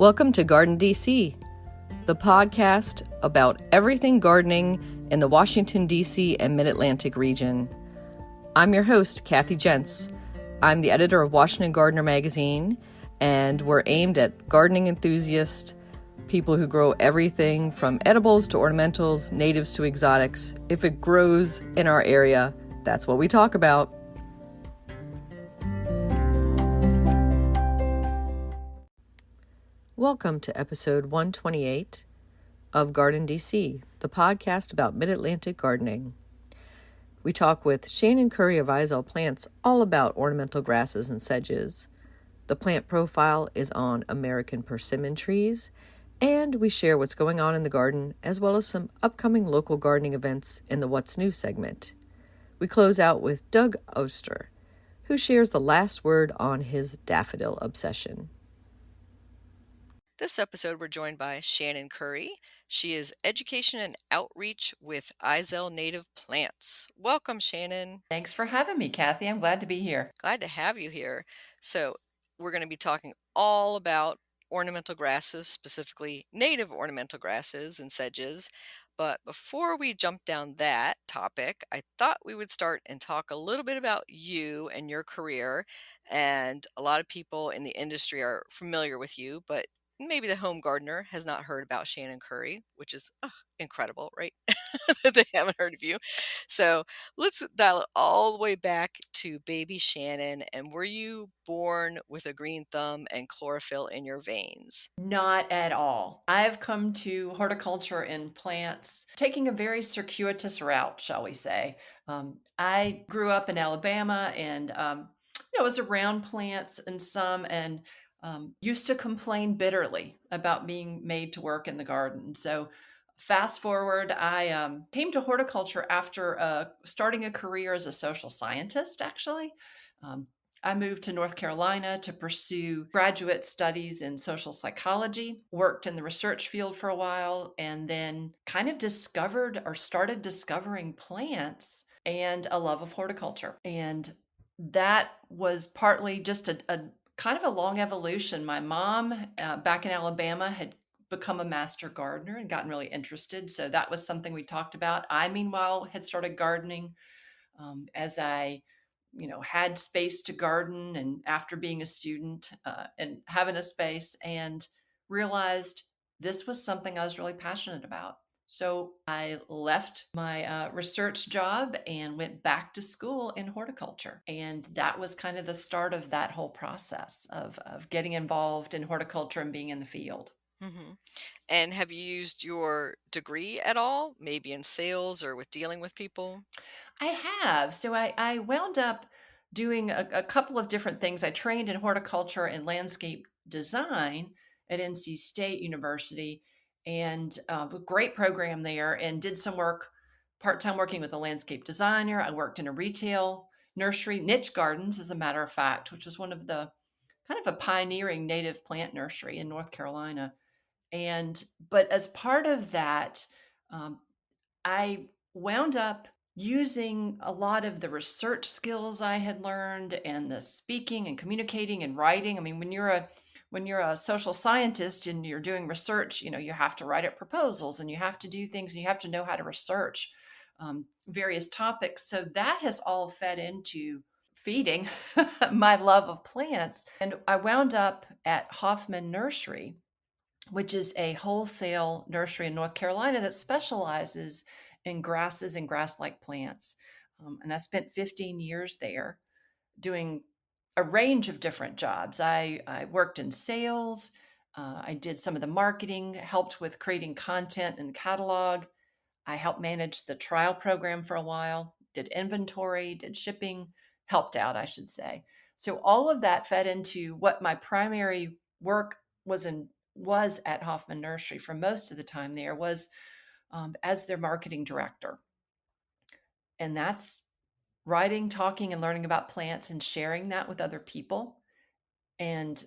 Welcome to GardenDC, the podcast about everything gardening in the Washington, D.C. and Mid-Atlantic region. I'm your host, Kathy Jentz. I'm the editor of Washington Gardener magazine, and we're aimed at gardening enthusiasts, people who grow everything from edibles to ornamentals, natives to exotics. If it grows in our area, that's what we talk about. Welcome to episode 128 of GardenDC, the podcast about Mid-Atlantic gardening. We talk with Shannon Currey of Izel Plants all about ornamental grasses and sedges. The plant profile is on American Persimmon Trees, and we share what's going on in the garden as well as some upcoming local gardening events in the What's New segment. We close out with Doug Oster, who shares the last word on his Daffodil Obsession. This episode, we're joined by Shannon Currey. She is Education and Outreach with Izel Native Plants. Welcome, Shannon. Thanks for having me, Kathy. I'm glad to be here. Glad to have you here. So we're going to be talking all about ornamental grasses, specifically native ornamental grasses and sedges. But before we jump down that topic, I thought we would start and talk a little bit about you and your career. And a lot of people in the industry are familiar with you, but maybe the home gardener has not heard about Shannon Currey, which is incredible, right? That they haven't heard of you. So let's dial it all the way back to baby Shannon. And were you born with a green thumb and chlorophyll in your veins? Not at all. I've come to horticulture and plants taking a very circuitous route, shall we say. I grew up in Alabama and was around plants and some and used to complain bitterly about being made to work in the garden. So fast forward, I came to horticulture after starting a career as a social scientist, actually. I moved to North Carolina to pursue graduate studies in social psychology, worked in the research field for a while, and then kind of started discovering plants and a love of horticulture. And that was partly just a kind of a long evolution. My mom, back in Alabama, had become a master gardener and gotten really interested. So that was something we talked about. I, meanwhile, had started gardening as I, had space to garden and after being a student and having a space and realized this was something I was really passionate about. So I left my research job and went back to school in horticulture. And that was kind of the start of that whole process of getting involved in horticulture and being in the field. Mm-hmm. And have you used your degree at all, maybe in sales or with dealing with people? I have. So I wound up doing a couple of different things. I trained in horticulture and landscape design at NC State University and a great program there, and did some work part-time working with a landscape designer. I worked in a retail nursery, Niche Gardens, as a matter of fact, which was one of the kind of a pioneering native plant nursery in North Carolina. But as part of that, I wound up using a lot of the research skills I had learned and the speaking and communicating and writing. I mean, when you're a social scientist and you're doing research, you have to write up proposals and you have to do things and you have to know how to research various topics. So that has all fed into feeding my love of plants. And I wound up at Hoffman Nursery, which is a wholesale nursery in North Carolina that specializes in grasses and grass-like plants. And I spent 15 years there doing a range of different jobs. I worked in sales. I did some of the marketing, helped with creating content and catalog. I helped manage the trial program for a while, did inventory, did shipping, helped out, I should say. So all of that fed into what my primary work was at Hoffman Nursery for most of the time there was as their marketing director. And that's writing, talking, and learning about plants and sharing that with other people. And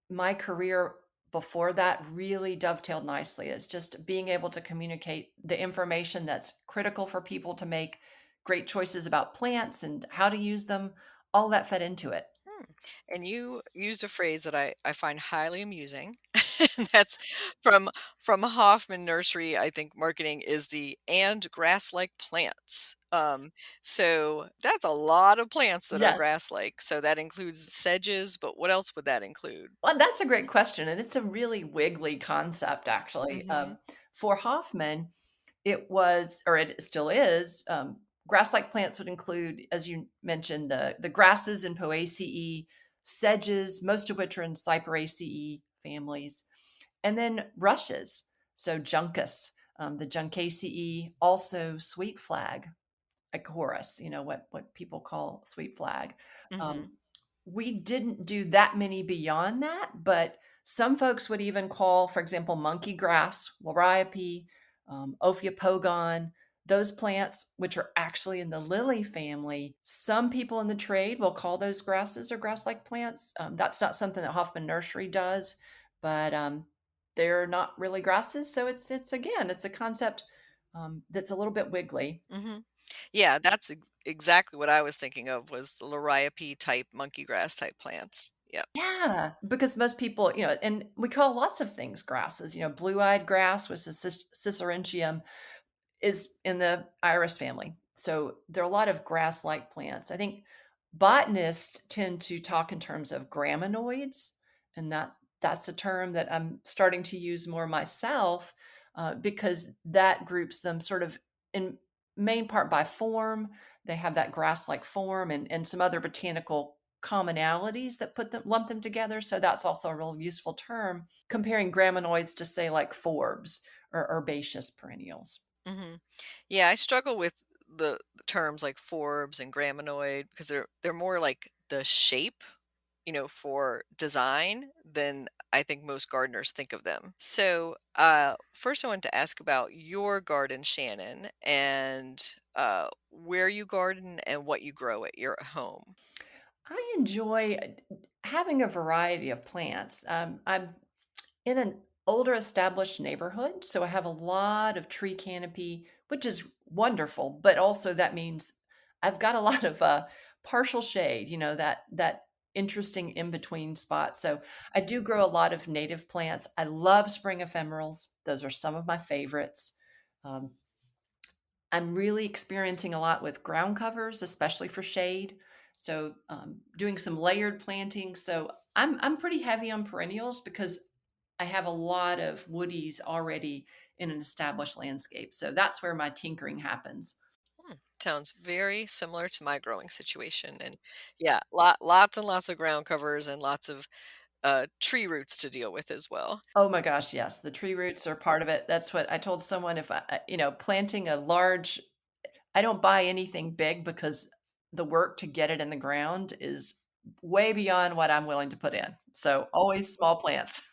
my career before that really dovetailed nicely. It's just being able to communicate the information that's critical for people to make great choices about plants and how to use them. All that fed into it. And you used a phrase that I find highly amusing. That's from Hoffman Nursery. I think marketing is the "and grass-like plants." So that's a lot of plants that are Yes. grass-like. So that includes sedges, but what else would that include? Well, that's a great question, and it's a really wiggly concept, actually. Mhm. For Hoffman, it was, or it still is, grass-like plants would include, as you mentioned, the grasses in Poaceae, sedges, most of which are in Cyperaceae families, and then rushes. So juncus, the Juncaceae, also sweet flag, a chorus, what people call sweet flag. Um, Mhm. we didn't do that many beyond that, but some folks would even call, for example, monkey grass, liriope, Ophiopogon, those plants, which are actually in the lily family. Some people in the trade will call those grasses or grass-like plants. That's not something that Hoffman Nursery does, but they're not really grasses. So it's again, it's a concept that's a little bit wiggly. Mhm. Yeah, that's exactly what I was thinking of was the liriope type, monkey grass type plants. Yep. Yeah, because most people, and we call lots of things grasses. Blue-eyed grass, which is Cicerentium, is in the iris family. So there are a lot of grass-like plants. I think botanists tend to talk in terms of graminoids, and that's a term that I'm starting to use more myself, because that groups them sort of in main part by form. They have that grass-like form and some other botanical commonalities that put them lump them together. So that's also a real useful term comparing graminoids to say like forbs or herbaceous perennials. Mhm. Yeah, I struggle with the terms like forbs and graminoid because they're more like the shape, for design than I think most gardeners think of them. So, first I wanted to ask about your garden, Shannon, and where you garden and what you grow at your home. I enjoy having a variety of plants. I'm in an older established neighborhood, so I have a lot of tree canopy, which is wonderful. But also that means I've got a lot of partial shade. That interesting in between spot. So I do grow a lot of native plants. I love spring ephemerals; those are some of my favorites. Um, I'm really experiencing a lot with ground covers, especially for shade. So, doing some layered planting. So, I'm pretty heavy on perennials because I have a lot of woodies already in an established landscape. So that's where my tinkering happens. Sounds very similar to my growing situation, and yeah, lots and lots of ground covers and lots of tree roots to deal with as well. Oh my gosh, yes, the tree roots are part of it. That's what I told someone. If planting a large, I don't buy anything big because the work to get it in the ground is way beyond what I'm willing to put in. So always small plants.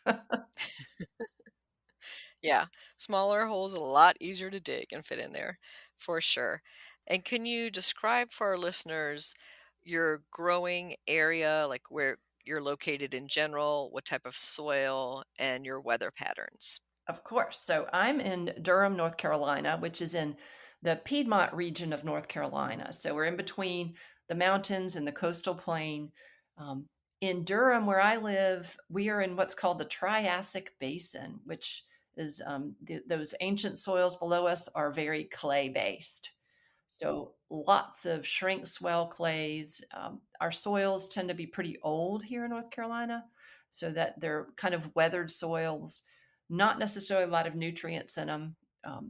Yeah, smaller holes a lot easier to dig and fit in there for sure. And can you describe for our listeners your growing area, like where you're located in general, what type of soil, and your weather patterns? Of course. So I'm in Durham, North Carolina, which is in the Piedmont region of North Carolina. So we're in between the mountains and the coastal plain. Um, in Durham, where I live, we are in what's called the Triassic Basin, which is those ancient soils below us are very clay based. So lots of shrink swell clays. Our soils tend to be pretty old here in North Carolina, so that they're kind of weathered soils, not necessarily a lot of nutrients in them.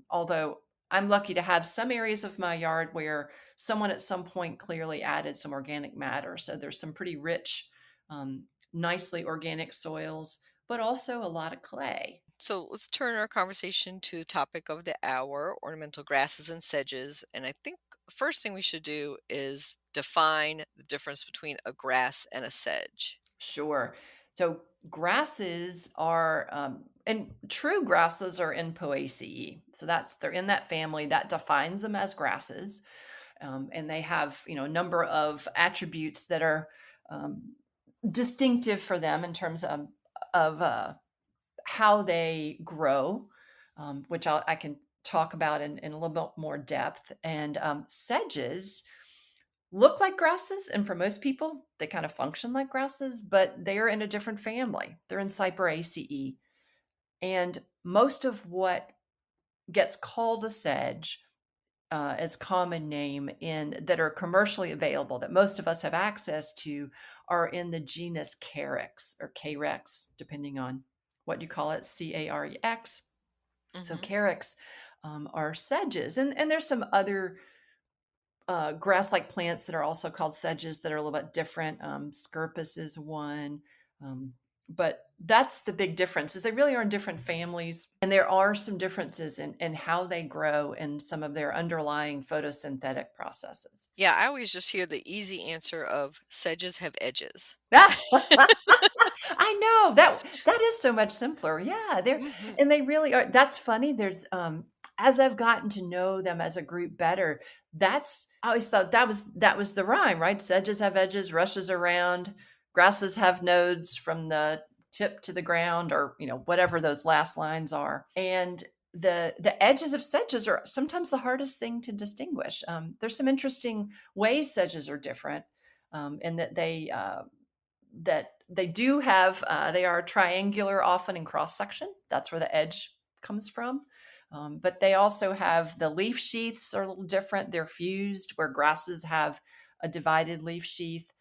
Although I'm lucky to have some areas of my yard where someone at some point clearly added some organic matter. So there's some pretty rich, nicely organic soils, but also a lot of clay. So let's turn our conversation to the topic of the hour, ornamental grasses and sedges. And I think the first thing we should do is define the difference between a grass and a sedge. Sure. So grasses are, and true grasses are in Poaceae. So they're in that family that defines them as grasses, and they have a number of attributes that are distinctive for them in terms of how they grow, which I can talk about in a little bit more depth. And sedges look like grasses, and for most people, they kind of function like grasses, but they're in a different family. They're in Cyperaceae. And most of what gets called a sedge as common name in that are commercially available that most of us have access to are in the genus Carex or Carex, depending on what you call it, Carex. So Mhm. Carex are sedges, and there's some other grass-like plants that are also called sedges that are a little bit different. Scirpus is one, um, but that's the big difference. Is they really are in different families, and there are some differences in how they grow and some of their underlying photosynthetic processes. Yeah, I always just hear the easy answer of sedges have edges. I know that is so much simpler. Yeah, they're Mhm. and they really are. That's funny. As I've gotten to know them as a group better, that's I always thought that was the rhyme, right? Sedges have edges, rushes around, grasses have nodes from the tip to the ground, or whatever those last lines are. And the edges of sedges are sometimes the hardest thing to distinguish. There's some interesting ways sedges are different, in that they do have they are triangular often in cross section. That's where the edge comes from. But they also have the leaf sheaths are a little different. They're fused where grasses have a divided leaf sheath.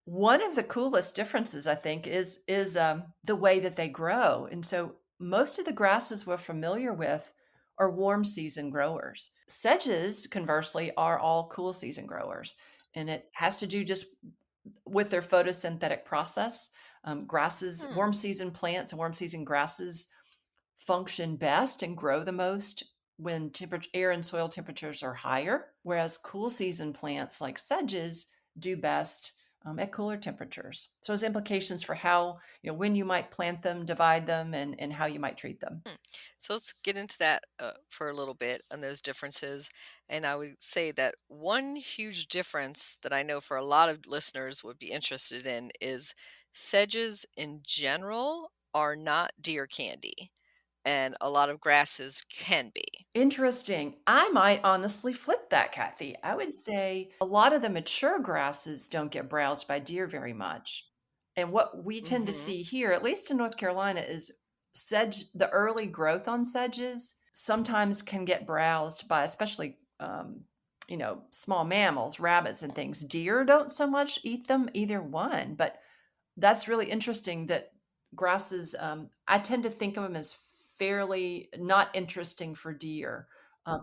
One of the coolest differences, I think, is the way that they grow. And so most of the grasses we're familiar with are warm season growers. Sedges, conversely, are all cool season growers, and it has to do just with their photosynthetic process. Grasses, Hmm. warm season plants and warm season grasses function best and grow the most when air and soil temperatures are higher, whereas cool season plants like sedges do best at cooler temperatures. So, there's implications for how, when you might plant them, divide them, and how you might treat them. Hmm. So let's get into that for a little bit on those differences. And I would say that one huge difference that I know for a lot of listeners would be interested in is sedges in general are not deer candy, and a lot of grasses can be. Interesting. I might honestly flip that, Kathy. I would say a lot of the mature grasses don't get browsed by deer very much. And what we tend to Hmm. see here, at least in North Carolina, is the early growth on sedges sometimes can get browsed by, especially, small mammals, rabbits and things. Deer don't so much eat them, either one. But that's really interesting that grasses, I tend to think of them as fairly not interesting for deer,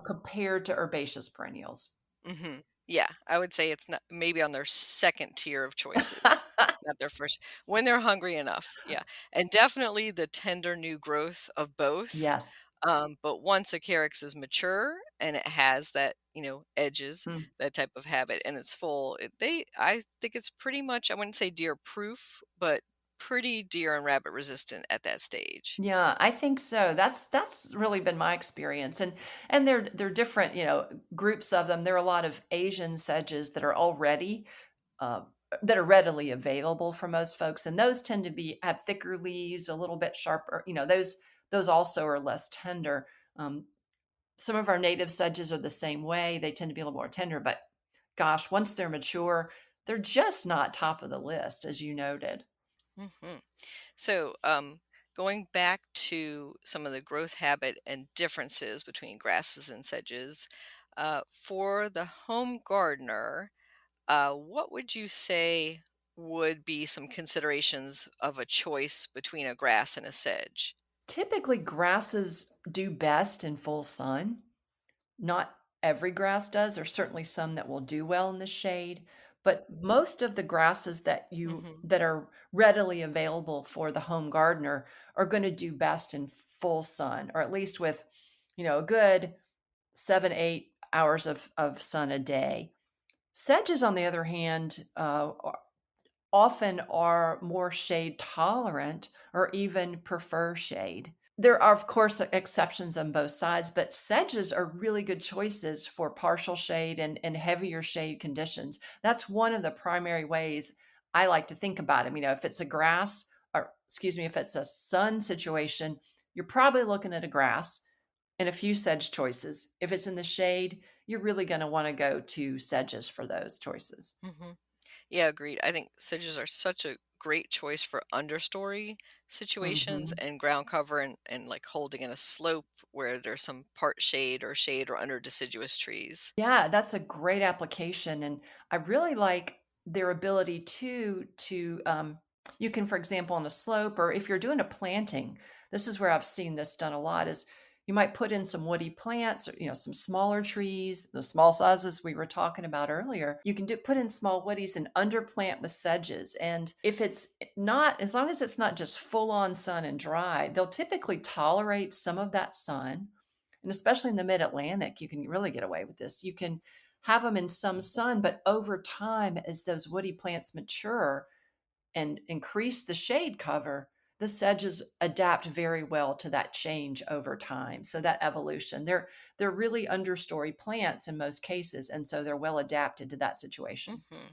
compared to herbaceous perennials. Hmm. Yeah, I would say it's not maybe on their second tier of choices, not their first when they're hungry enough. Yeah, and definitely the tender new growth of both. Yes. But once a carex is mature and it has that, edges, Mm. that type of habit, and it's full, I think it's pretty much, I wouldn't say deer proof, but pretty deer and rabbit resistant at that stage. Yeah, I think so. That's really been my experience, and they're different, groups of them. There are a lot of Asian sedges uh, that are readily available for most folks, and those tend to be have thicker leaves, a little bit sharper. Those also are less tender. Some of our native sedges are the same way. They tend to be a little more tender, but gosh, once they're mature, they're just not top of the list, as you noted. Hmm. So, going back to some of the growth habit and differences between grasses and sedges, for the home gardener, what would you say would be some considerations of a choice between a grass and a sedge? Typically, grasses do best in full sun. Not every grass does. There's certainly some that will do well in the shade, but most of the grasses Hmm. that are readily available for the home gardener are going to do best in full sun, or at least with, a good 7, 8 hours of sun a day. Sedges, on the other hand, often are more shade tolerant or even prefer shade. There are, of course, exceptions on both sides, but sedges are really good choices for partial shade and heavier shade conditions. That's one of the primary ways I like to think about it. If it's a grass, or excuse me, if it's a sun situation, you're probably looking at a grass and a few sedge choices. If it's in the shade, you're really going to want to go to sedges for those choices. Hmm. Yeah, agreed. I think sedges are such a great choice for understory situations Mhm. and ground cover and like holding in a slope where there's some part shade or under deciduous trees. Yeah, that's a great application, and I really like their ability to you can, for example, on a slope, or if you're doing a planting, this is where I've seen this done a lot, is you might put in some woody plants, or, some smaller trees, the small sizes we were talking about earlier. You can put in small woodies and underplant with sedges. And if it's not, as long as it's not just full on sun and dry, they'll typically tolerate some of that sun, and especially in the mid-Atlantic, you can really get away with this. You can have them in some sun, but over time, as those woody plants mature and increase the shade cover, the sedges adapt very well to that change over time. So that evolution, they're really understory plants in most cases, and so they're well adapted to that situation. Hmm.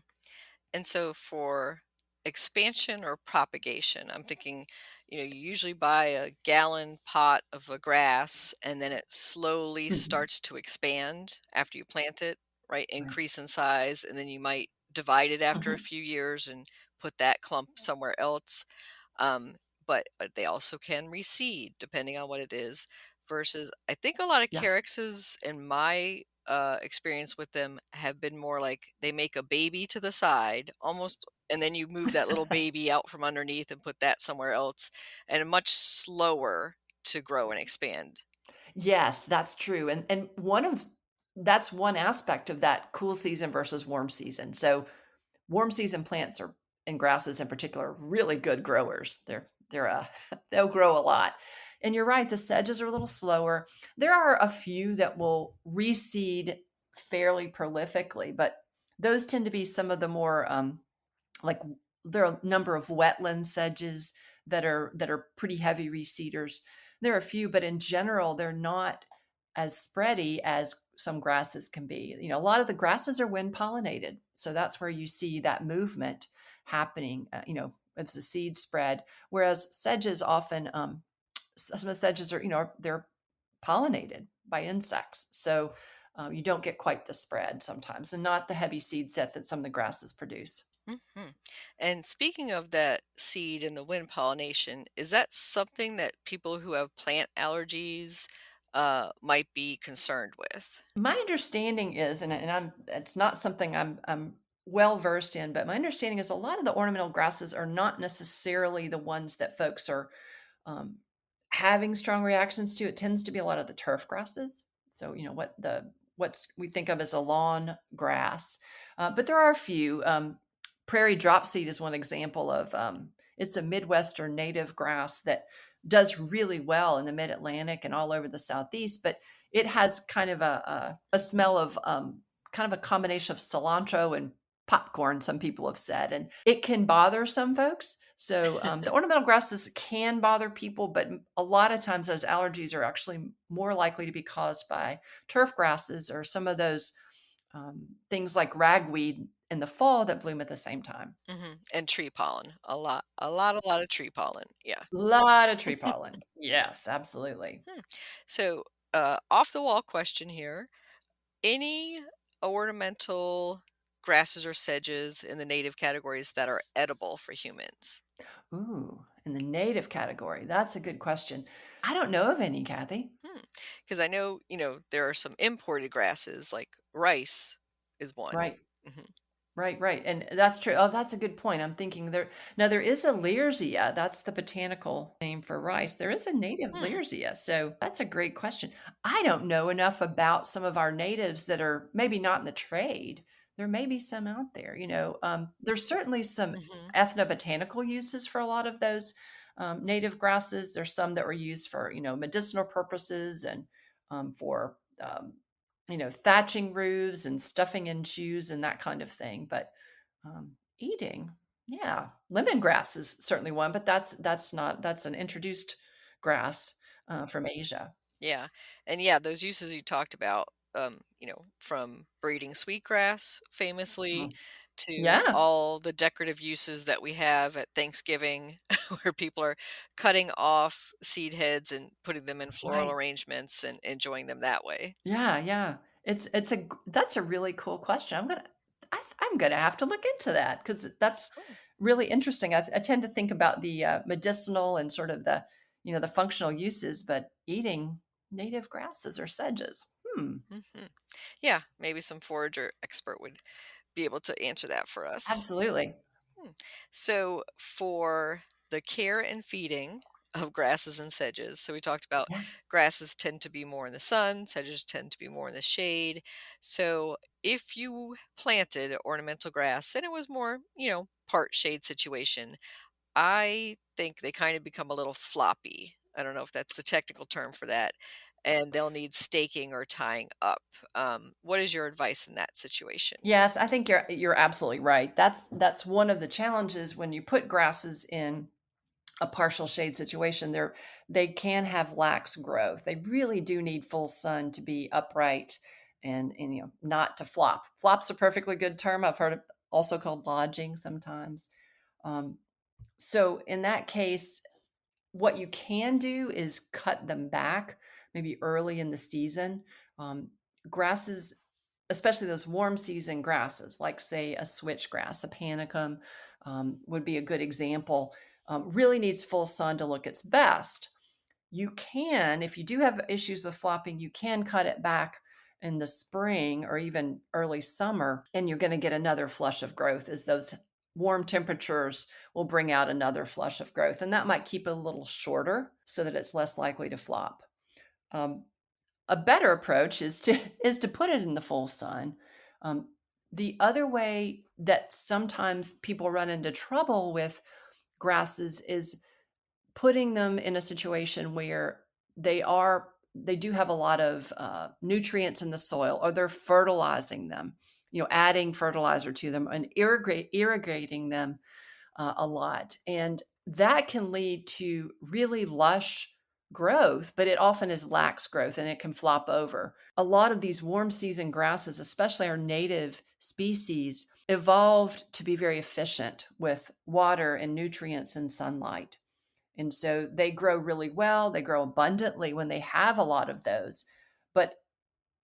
And so for expansion or propagation, I'm thinking, you usually buy a gallon pot of a grass and then it slowly Mhm. starts to expand after you plant it, right? Right. Increase in size, and then you might divide it after a Mhm. few years and put that clump somewhere else. Um, but they also can reseed depending on what it is. Versus, I think a lot of Yes. calyxes, in my experience with them, have been more like they make a baby to the side, almost, and then you move that little baby out from underneath and put that somewhere else, and much slower to grow and expand. Yes, that's true. And one of that's one aspect of that cool season versus warm season. So warm season plants are, and grasses in particular, really good growers. They're they'll grow a lot. And you're right, the sedges are a little slower. There are a few that will reseed fairly prolifically, but those tend to be some of the more like there are a number of wetland sedges that are pretty heavy reseeders. There are a few, but in general, they're not as spready as some grasses can be. A lot of the grasses are wind pollinated, so that's where you see that movement happening. As the seeds spread, whereas sedges often, some of the sedges are, they're pollinated by insects, so you don't get quite the spread sometimes, and not the heavy seed set that some of the grasses produce. Hmm. And speaking of that seed and the wind pollination, is that something that people who have plant allergies might be concerned with? My understanding is, and I'm it's not something I'm well versed in, but my understanding is a lot of the ornamental grasses are not necessarily the ones that folks are um, having strong reactions to. It tends to be a lot of the turf grasses. So what's we think of as a lawn grass, but there are a few. Prairie dropseed is one example of. It's a Midwestern native grass that does really well in the Mid Atlantic and all over the Southeast, but it has kind of a smell of kind of a combination of cilantro and popcorn, some people have said, and it can bother some folks. So the ornamental grasses can bother people, but a lot of times those allergies are actually more likely to be caused by turf grasses or some of those things like ragweed in the fall that bloom at the same time. And tree pollen, a lot of tree pollen. Yeah. Lot of tree pollen. Yes, absolutely. Hmm. So, off the wall question here. Any ornamental grasses or sedges in the native categories that are edible for humans? Ooh, in the native category, that's a good question. I don't know of any, Kathy. Because I know, there are some imported grasses, like rice is one. Right. Mhm. Right, right, and that's true. Oh, that's a good point. I'm thinking there is a Learsia, that's the botanical name for rice. There is a native Hmm. Learsia, so that's a great question. I don't know enough about some of our natives that are maybe not in the trade. There may be some out there, there's certainly some Mhm. ethnobotanical uses for a lot of those, native grasses. There's some that were used for, medicinal purposes and, for, thatching roofs and stuffing in shoes and that kind of thing. But eating, yeah, lemongrass is certainly one, but that's an introduced grass from Asia. Yeah. And yeah, those uses you talked about, from breeding sweetgrass famously Mhm. to Yeah, all the decorative uses that we have at Thanksgiving, where people are cutting off seed heads and putting them in floral right. arrangements and enjoying them that way. Yeah, yeah. That's a really cool question. I'm gonna have to look into that because that's Cool. really interesting. I tend to think about the medicinal and sort of the, the functional uses, but eating native grasses or sedges. Hmm. Hmm. Yeah, maybe some forager expert would be able to answer that for us. Absolutely. Hmm. So, for the care and feeding of grasses and sedges, so we talked about Yeah. grasses tend to be more in the sun, sedges tend to be more in the shade. So, if you planted ornamental grass and it was more, part shade situation, I think they kind of become a little floppy. I don't know if that's the technical term for that. And they'll need staking or tying up. What is your advice in that situation? Yes, I think you're absolutely right. That's one of the challenges when you put grasses in a partial shade situation. They can have lax growth. They really do need full sun to be upright and not to flop. Flop's a perfectly good term. I've heard it also called lodging sometimes. Um, so in that case, what you can do is cut them back maybe early in the season. Um, Grasses, especially those warm season grasses, like say a switchgrass, a panicum, would be a good example. Really needs full sun to look its best. You can, if you do have issues with flopping, you can cut it back in the spring or even early summer, and you're going to get another flush of growth as those warm temperatures will bring out another flush of growth. And that might keep it a little shorter so that it's less likely to flop. Um, a better approach is to is to put it in the full sun. Um, the other way that sometimes people run into trouble with grasses is putting them in a situation where they do have a lot of nutrients in the soil, or they're fertilizing them, adding fertilizer to them and irrigating them a lot, and that can lead to really lush growth, but it often is lax growth and it can flop over. A lot of these warm season grasses, especially our native species, evolved to be very efficient with water and nutrients and sunlight, and so they grow really well, they grow abundantly when they have a lot of those. But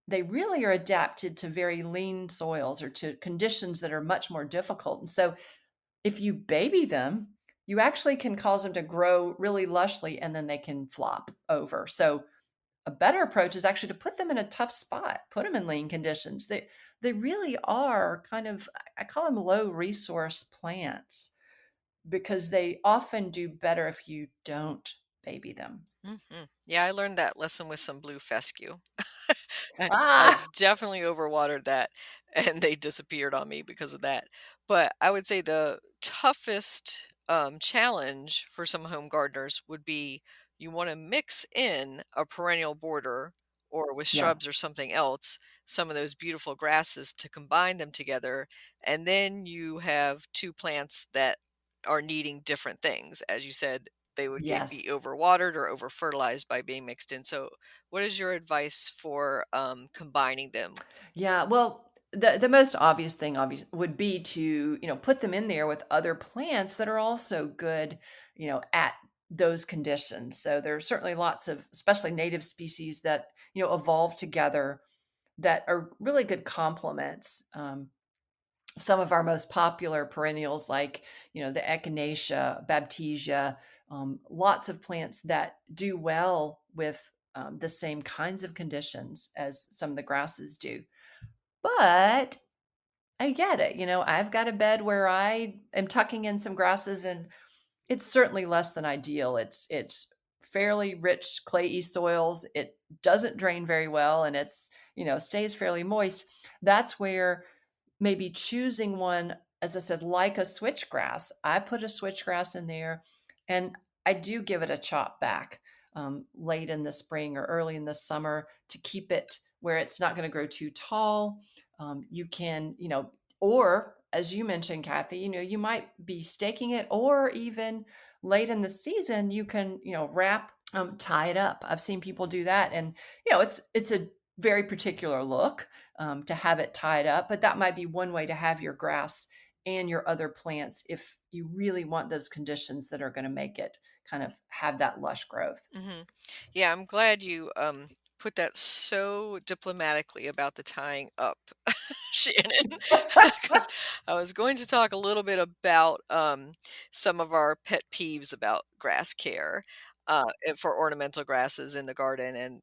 they really are adapted to very lean soils or to conditions that are much more difficult. And so if you baby them, you actually can cause them to grow really lushly and then they can flop over. So a better approach is actually to put them in a tough spot, put them in lean conditions. They really are kind of, I call them low resource plants because they often do better if you don't baby them. Yeah, I learned that lesson with some blue fescue. I Ah, definitely overwatered that, and they disappeared on me because of that. But I would say the toughest challenge for some home gardeners would be you want to mix in a perennial border or with yeah. shrubs or something else, some of those beautiful grasses to combine them together. And then you have two plants that are needing different things. As you said, they would be Yes. overwatered or over fertilized by being mixed in. So what is your advice for, combining them? Yeah, well, the most obvious thing would be to, put them in there with other plants that are also good, at those conditions. So there are certainly lots of, especially native species that, evolve together that are really good complements. Some of our most popular perennials, like, the echinacea, baptisia, lots of plants that do well with the same kinds of conditions as some of the grasses do. But I get it. I've got a bed where I am tucking in some grasses, and it's certainly less than ideal. It's fairly rich clayey soils. It doesn't drain very well, and stays fairly moist. That's where maybe choosing one, as I said, like a switchgrass. I put a switchgrass in there, and I do give it a chop back late in the spring or early in the summer to keep it where it's not going to grow too tall. You can, or as you mentioned, Kathy, you might be staking it, or even late in the season, you can, tie it up. I've seen people do that, and it's a very particular look to have it tied up, but that might be one way to have your grass and your other plants if you really want those conditions that are going to make it kind of have that lush growth. Mhm. Yeah, I'm glad you, put that so diplomatically about the tying up, Shannon, because I was going to talk a little bit about some of our pet peeves about grass care for ornamental grasses in the garden. And,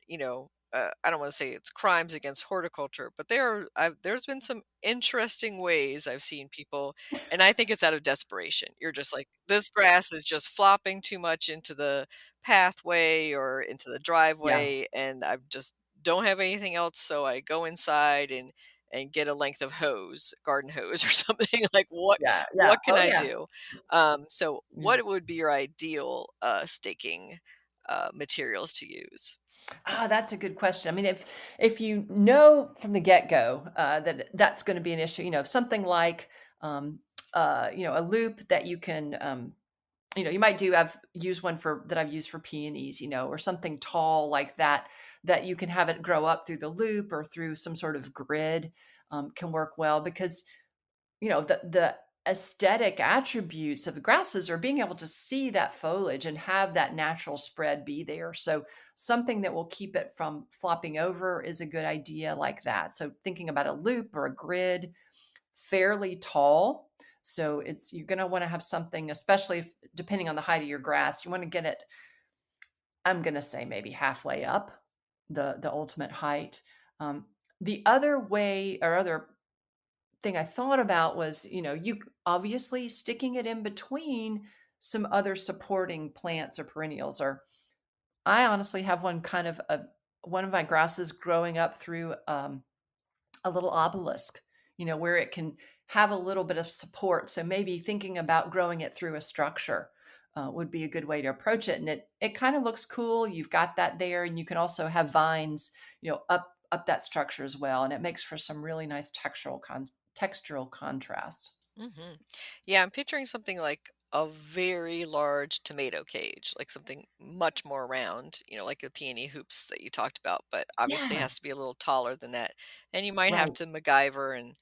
I don't want to say it's crimes against horticulture, but there's been some interesting ways I've seen people, and I think it's out of desperation. You're just like, this grass is just flopping too much into the pathway or into the Yeah. driveway, and I just don't have anything else, so I go inside and get a length of hose, garden hose or something. Like, Yeah, yeah. what can Oh, I yeah. do? So Yeah. what would be your ideal staking materials to use? Ah, that's a good question. I mean, if you know from the get-go, that that's gonna be an issue, something like, um, a loop that you can, you might do I've used one for that I've used for peonies, or something tall like that, that you can have it grow up through the loop or through some sort of grid, can work well because the aesthetic attributes of the grasses are being able to see that foliage and have that natural spread be there. So something that will keep it from flopping over is a good idea like that. So thinking about a loop or a grid, fairly tall. So you're going to want to have something, especially if, depending on the height of your grass, you want to get it, I'm going to say maybe halfway up the ultimate height. Um, the other way or other thing I thought about was, obviously sticking it in between some other supporting plants or perennials. Or I honestly have one of my grasses growing up through a little obelisk, where it can have a little bit of support. So maybe thinking about growing it through a structure would be a good way to approach it. And it kind of looks cool. You've got that there, and you can also have vines, up that structure as well, and it makes for some really nice textural contrast. Mhm. Yeah, I'm picturing something like a very large tomato cage, like something much more round, like the peony hoops that you talked about, but obviously it Yeah, has to be a little taller than that. And you might have right. to MacGyver and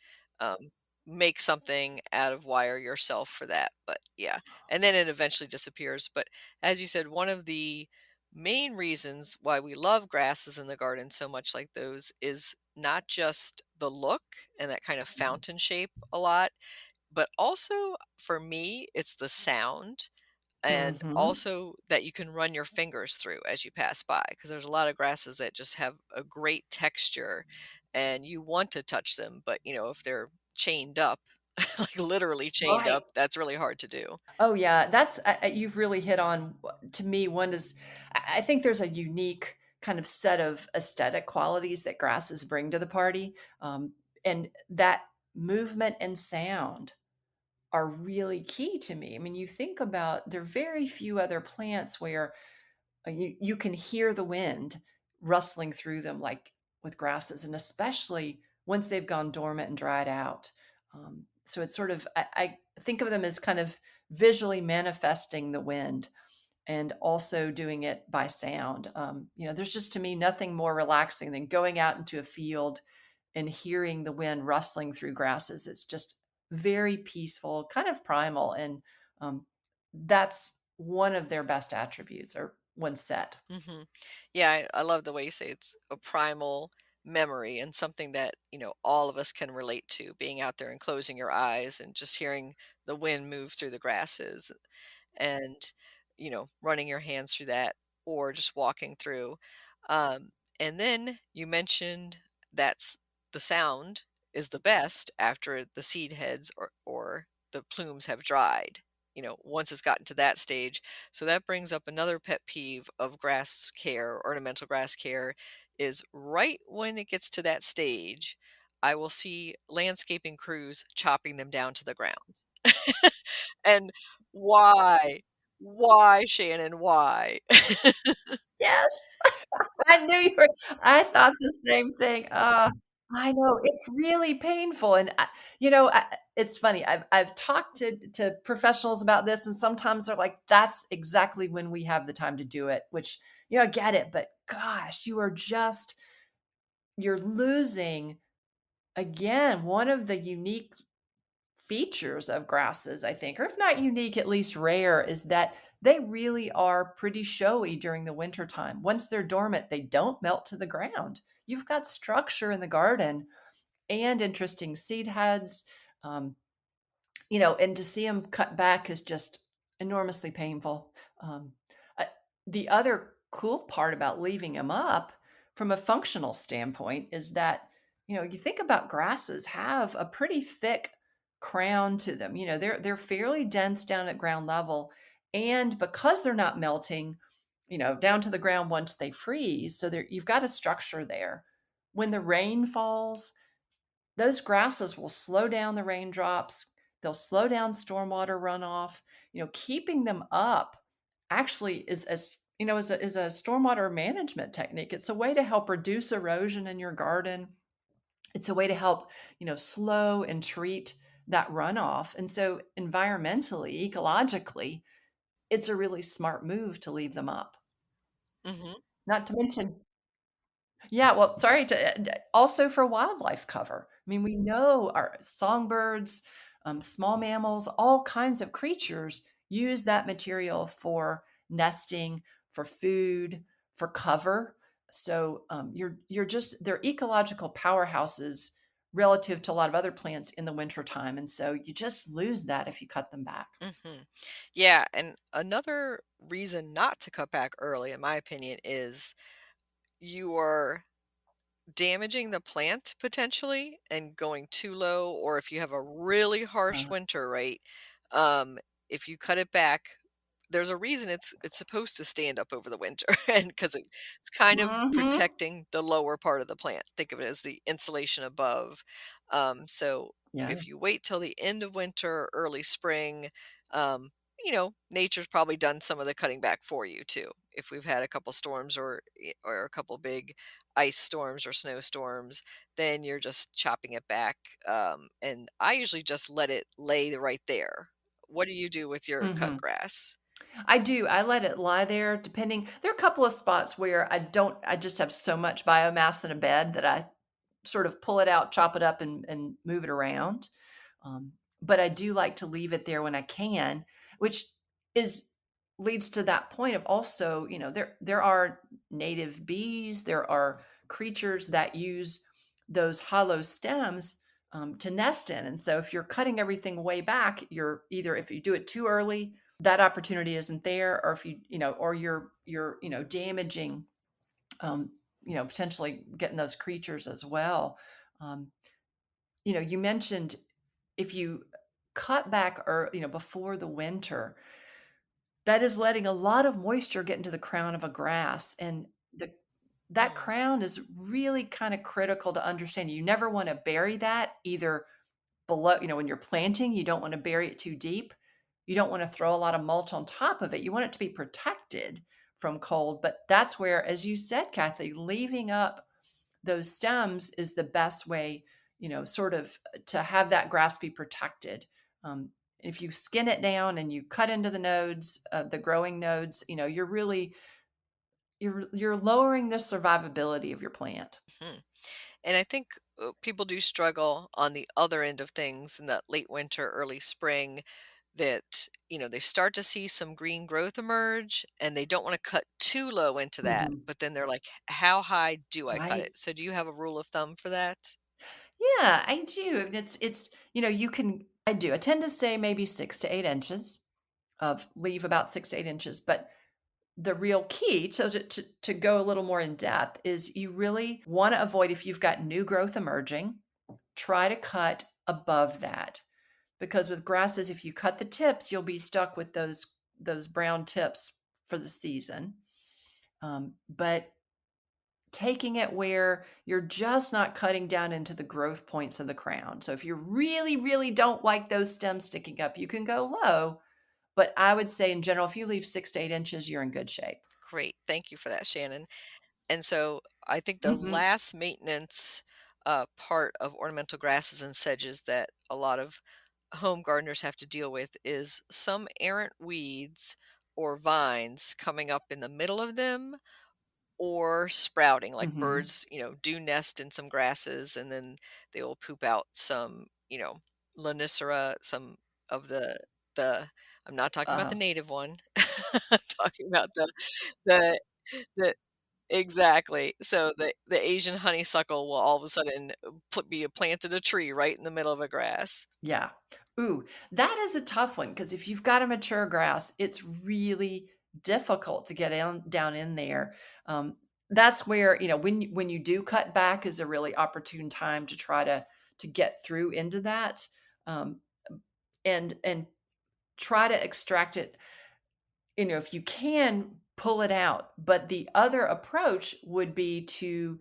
make something out of wire yourself for that. But yeah, and then it eventually disappears. But as you said, one of the main reasons why we love grasses in the garden so much like those is not just the look and that kind of fountain shape a lot, but also, for me, it's the sound and Mhm. also that you can run your fingers through as you pass by, because there's a lot of grasses that just have a great texture and you want to touch them, but, if they're chained up, like literally chained Right. up, that's really hard to do. Oh, yeah, that's you've really hit on to me, one is I think there's a unique kind of set of aesthetic qualities that grasses bring to the party, and that movement and sound are really key to me. I mean, you think about there are very few other plants where you can hear the wind rustling through them like with grasses, and especially once they've gone dormant and dried out. So it's sort of I think of them as kind of visually manifesting the wind and also doing it by sound. There's just to me nothing more relaxing than going out into a field and hearing the wind rustling through grasses. It's just very peaceful, kind of primal, and that's one of their best attributes, or one set. Mhm. Yeah, I love the way you say it's a primal memory and something that, all of us can relate to, being out there and closing your eyes and just hearing the wind move through the grasses and, running your hands through that or just walking through. Um, and then you mentioned that's the sound is the best after the seed heads or the plumes have dried, once it's gotten to that stage. So that brings up another pet peeve of grass care, ornamental grass care, is right when it gets to that stage, I will see landscaping crews chopping them down to the ground. And why? Why, Shannon? Why? Yes, I knew you were I thought the same thing. I know, it's really painful, and it's funny, I've talked to professionals about this, and sometimes they're like, "That's exactly when we have the time to do it," which, I get it, but gosh, you're losing, again, one of the unique features of grasses, I think, or if not unique, at least rare, is that they really are pretty showy during the winter time. Once they're dormant, they don't melt to the ground. You've got structure in the garden and interesting seed heads. Um, and to see them cut back is just enormously painful. Um, uh, the other cool part about leaving them up from a functional standpoint is that, you think about grasses have a pretty thick crown to them. They're fairly dense down at ground level, and because they're not melting, down to the ground once they freeze, so you've got a structure there. When the rain falls, those grasses will slow down the raindrops, they'll slow down stormwater runoff. Keeping them up actually is a stormwater management technique. It's a way to help reduce erosion in your garden. It's a way to help, slow and treat that runoff. And so environmentally, ecologically, it's a really smart move to leave them up. Mhm. Not to mention, yeah, well, sorry to also for wildlife cover. I mean, we know our songbirds, small mammals, all kinds of creatures use that material for nesting, for food, for cover. So you're just they're ecological powerhouses relative to a lot of other plants in the wintertime. And so you just lose that if you cut them back. Mhm. Yeah, and another reason not to cut back early, in my opinion, is you are damaging the plant potentially and going too low, or if you have a really harsh Uh, winter, right? Um, if you cut it back, there's a reason it's supposed to stand up over the winter, and because it's kind of mhm. protecting the lower part of the plant. Think of it as the insulation above. So Yeah. if you wait till the end of winter, early spring, um, nature's probably done some of the cutting back for you too. If we've had a couple storms or a couple big ice storms or snowstorms, then you're just chopping it back. And I usually just let it lay right there. What do you do with your cut Mhm. grass? I do. I let it lie there depending. There are a couple of spots where I just have so much biomass in a bed that I sort of pull it out, chop it up, and move it around. Um, but I do like to leave it there when I can, which is leads to that point of also, there are native bees, there are creatures that use those hollow stems to nest in. And so if you're cutting everything way back, you're either if you do it too early, that opportunity isn't there, or if or you're damaging potentially getting those creatures as well. Um, you mentioned if you cut back or before the winter, that is letting a lot of moisture get into the crown of a grass, and that Mm, crown is really kind of critical to understand. You never want to bury that either below, when you're planting, you don't want to bury it too deep. You don't want to throw a lot of mulch on top of it. You want it to be protected from cold. But that's where, as you said, Kathy, leaving up those stems is the best way, sort of to have that grass be protected. If you skin it down and you cut into the nodes, the growing nodes, you're lowering the survivability of your plant. mhm. And I think people do struggle on the other end of things in that late winter, early spring, that they start to see some green growth emerge and they don't want to cut too low into that, Mhm. but then they're like, how high do I cut Right. it? So do you have a rule of thumb for that? Yeah, I do. And it's you can I do. I tend to say maybe 6 to 8 inches of leave about 6 to 8 inches. But the real key to go a little more in depth is you really want to avoid if you've got new growth emerging, try to cut above that. Because with grasses, if you cut the tips, you'll be stuck with those brown tips for the season. But taking it where you're just not cutting down into the growth points of the crown. So if you really, really don't like those stems sticking up, you can go low. But I would say in general, if you leave 6 to 8 inches, you're in good shape. Great. Thank you for that, Shannon. And so I think the Hmm. last maintenance part of ornamental grasses and sedges that a lot of home gardeners have to deal with is some errant weeds or vines coming up in the middle of them or sprouting like Hmm. birds, do nest in some grasses and then they will poop out some, Lonicera, some of the I'm not talking about the Uh, native one. I'm talking about the the exactly. So the Asian honeysuckle will all of a sudden be planted a tree right in the middle of a grass. yeah. Ooh, that is a tough one because if you've got a mature grass, it's really difficult to get down in there. Um, that's where, when you do cut back is a really opportune time to try to get through into that, um, and try to extract it. If you can, pull it out. But the other approach would be to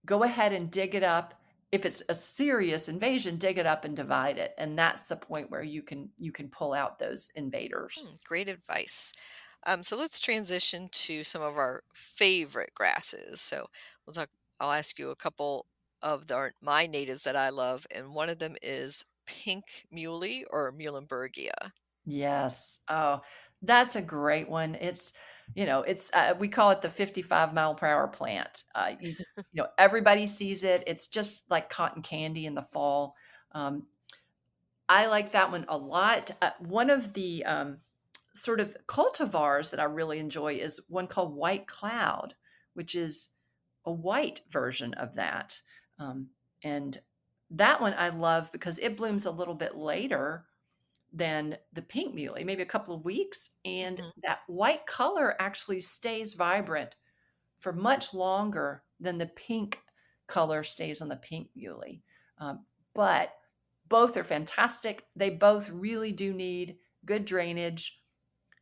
go ahead and dig it up. If it's a serious invasion, dig it up and divide it. And that's the point where you can pull out those invaders. Great advice. So let's transition to some of our favorite grasses. So we'll talk. I'll ask you a couple of my natives that I love, and one of them is pink muley or muhlenbergia. Yes. Oh, that's a great one. It's we call it the 55-mile-per-hour plant. Everybody sees it. It's just like cotton candy in the fall. Um, I like that one a lot. One of the sort of cultivars that I really enjoy is one called White Cloud, which is a white version of that. And that one I love because it blooms a little bit later than the pink muley, maybe a couple of weeks. And Hmm. that white color actually stays vibrant for much longer than the pink color stays on the pink muley. But both are fantastic. They both really do need good drainage.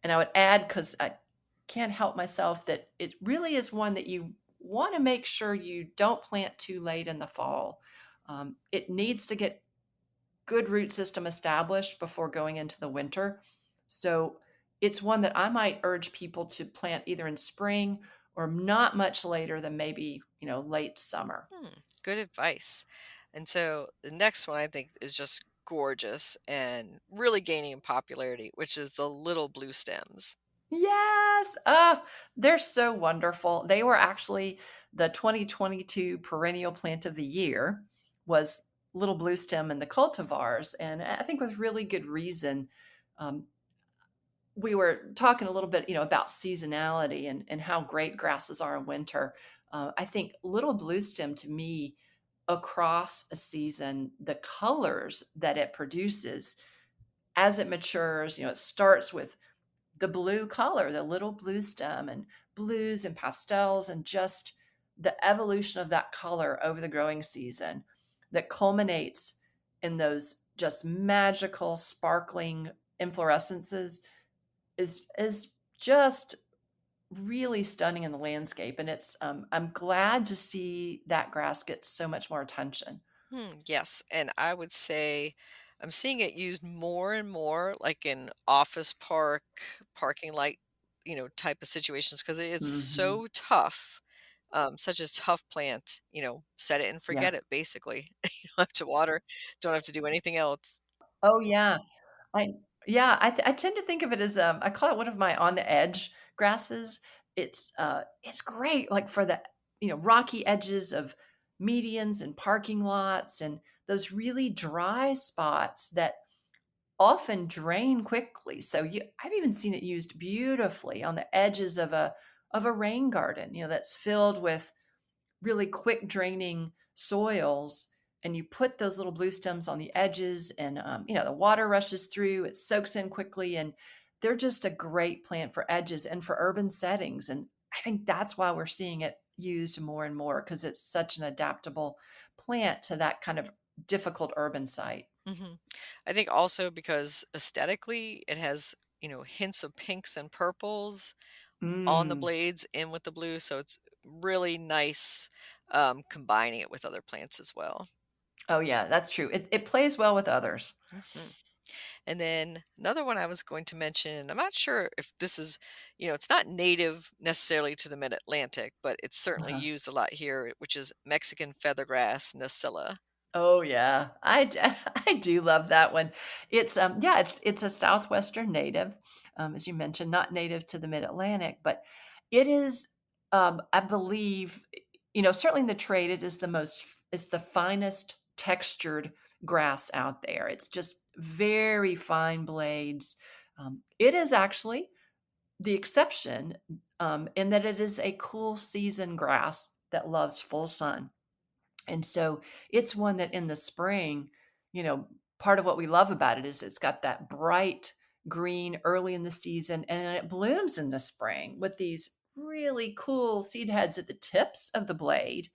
And I would add, because I can't help myself, that it really is one that you want to make sure you don't plant too late in the fall. It needs to get good root system established before going into the winter. So it's one that I might urge people to plant either in spring or not much later than maybe, late summer. Good advice. And so the next one I think is just gorgeous and really gaining in popularity, which is the little blue stems. Yes. They're so wonderful. They were actually the 2022 perennial plant of the year was little blue stem and the cultivars. And I think with really good reason. Um, we were talking a little bit, about seasonality and how great grasses are in winter. I think little blue stem to me, across a season, the colors that it produces as it matures, it starts with the blue color, the little blue stem, and blues and pastels, and just the evolution of that color over the growing season that culminates in those just magical, sparkling inflorescences is just really stunning in the landscape. And I'm glad to see that grass get so much more attention. Yes, and I would say I'm seeing it used more and more, like in office parking lot, type of situations because it is Hmm. so tough. Such a tough plant, set it and Yeah. forget it, basically. You don't have to water, don't have to do anything else. Oh yeah. I yeah, I tend to think of it as, I call it one of my on the edge grasses. It's great, like, for the, rocky edges of medians and parking lots and those really dry spots that often drain quickly. So I've even seen it used beautifully on the edges of a rain garden, that's filled with really quick draining soils, and you put those little blue stems on the edges, and the water rushes through, it soaks in quickly, and they're just a great plant for edges and for urban settings. And I think that's why we're seeing it used more and more, because it's such an adaptable plant to that kind of difficult urban site. Hmm. I think also because aesthetically it has, hints of pinks and purples on the Mm. blades in with the blue, so it's really nice combining it with other plants as well. Oh yeah, that's true. It plays well with others. Mhm. And then another one I was going to mention, and I'm not sure if this is, it's not native necessarily to the mid Atlantic, but it's certainly Uh-huh. used a lot here, which is Mexican feathergrass Nacilla. Oh, yeah. I do love that one. Yeah, it's a Southwestern native, as you mentioned, not native to the Mid-Atlantic, but it is, I believe, certainly in the trade, it's the finest textured grass out there. It's just very fine blades. It is actually the exception, in that it is a cool season grass that loves full sun. And so it's one that in the spring, you know, part of what we love about it is it's got that bright green early in the season and then it blooms in the spring with these really cool seed heads at the tips of the blade.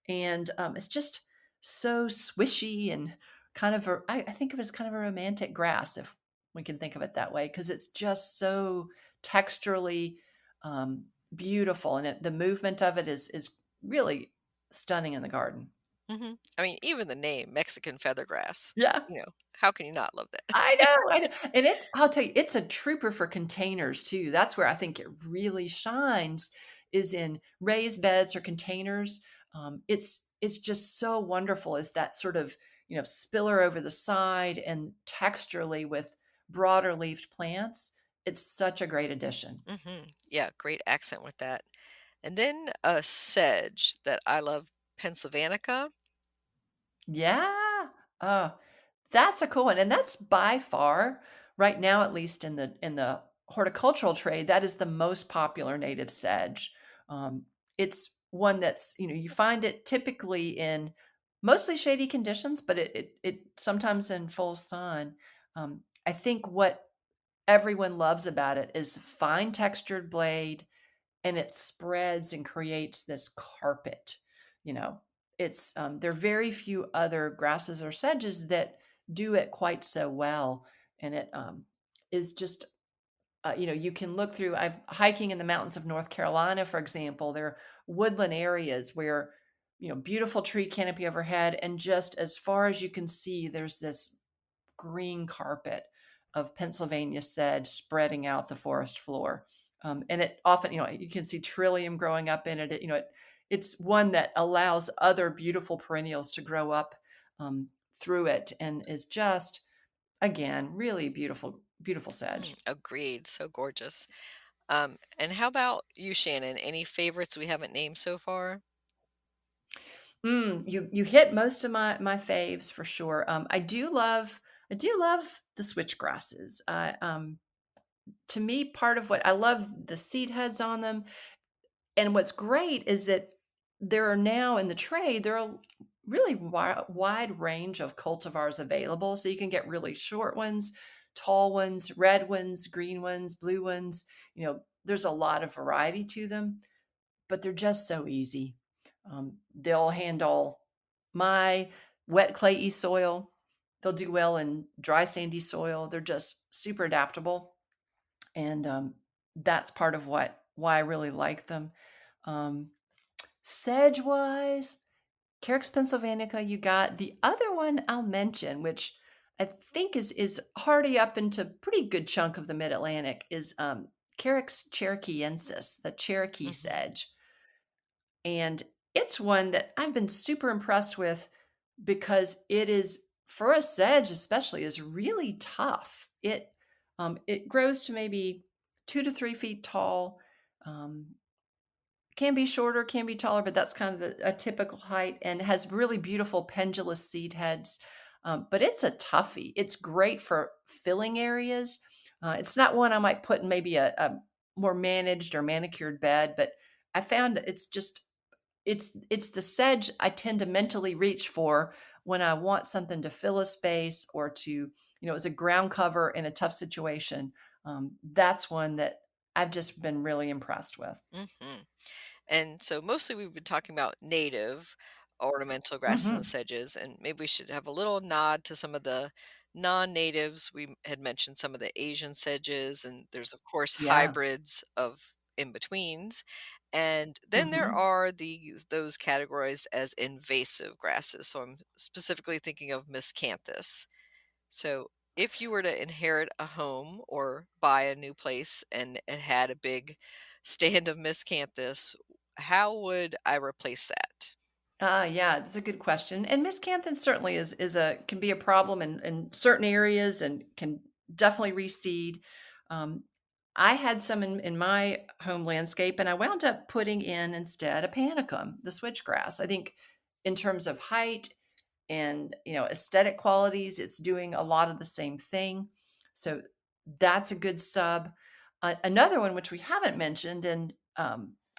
And it's just so swishy and kind of I think of it as kind of a romantic grass, if we can think of it that way, because it's just so texturally beautiful. And the movement of it is really stunning in the garden. I mean, even the name Mexican feathergrass, Yeah. how can you not love that? I know, and I'll tell you, it's a trooper for containers too. That's where I think it really shines is in raised beds or containers. It's just so wonderful as that sort of, spiller over the side and texturally with broader leafed plants. It's such a great addition. Yeah, great accent with that. And then a sedge that I love, Pennsylvanica. Yeah. Oh, that's a cool one, and that's by far, right now, at least in the horticultural trade, that is the most popular native sedge. It's one that's, you find it typically in mostly shady conditions, but it sometimes in full sun. I think what everyone loves about it is fine textured blade, and it spreads and creates this carpet. You know, there are very few other grasses or sedges that do it quite so well, and it is just you can look through. I've hiking in the mountains of North Carolina, for example. There are woodland areas where beautiful tree canopy overhead, and just as far as you can see, there's this green carpet of Pennsylvania sedge spreading out the forest floor. And it often, you can see trillium growing up in it. It's one that allows other beautiful perennials to grow up through it, and is just, again, really beautiful, beautiful sedge. Agreed, so gorgeous. And how about you, Shannon? Any favorites we haven't named so far? You hit most of my faves for sure. I do love the switch grasses. To me, part of what I love the seed heads on them. And what's great is that there are now in the trade, there are really wide range of cultivars available. So you can get really short ones, tall ones, red ones, green ones, blue ones. There's a lot of variety to them, but they're just so easy. They'll handle my wet clayey soil. They'll do well in dry sandy soil. They're just super adaptable, and that's part of why I really like them. Um, Sedge wise, Carix Pennsylvanica, you got the other one I'll mention, which I think is hardy up into pretty good chunk of the Mid Atlantic, is Carix cherokeensis, the Cherokee hmm sedge, and it's one that I've been super impressed with because it is, for a sedge especially, is really tough. It grows to maybe 2 to 3 feet tall. Um, can be shorter, can be taller, but that's kind of a typical height, and has really beautiful pendulous seed heads. But it's a toughie. It's great for filling areas. It's not one I might put in maybe a more managed or manicured bed, but I found it's the sedge I tend to mentally reach for when I want something to fill a space or to, as a ground cover in a tough situation. That's one that I've just been really impressed with. hmm And so mostly we've been talking about native ornamental grasses and Hmm. sedges, and maybe we should have a little nod to some of the non-natives. We had mentioned some of the Asian sedges, and there's of course Yeah. hybrids of in betweens. And then there Hmm. are those categorized as invasive grasses. So I'm specifically thinking of miscanthus. So, if you were to inherit a home or buy a new place and it had a big stand of miscanthus, how would I replace that? Yeah, that's a good question. And miscanthus certainly is a can be a problem in certain areas and can definitely reseed. Um, I had some in my home landscape, and I wound up putting in instead a panicum, the switchgrass. I think in terms of height, and aesthetic qualities. It's doing a lot of the same thing, so that's a good sub. Another one which we haven't mentioned, and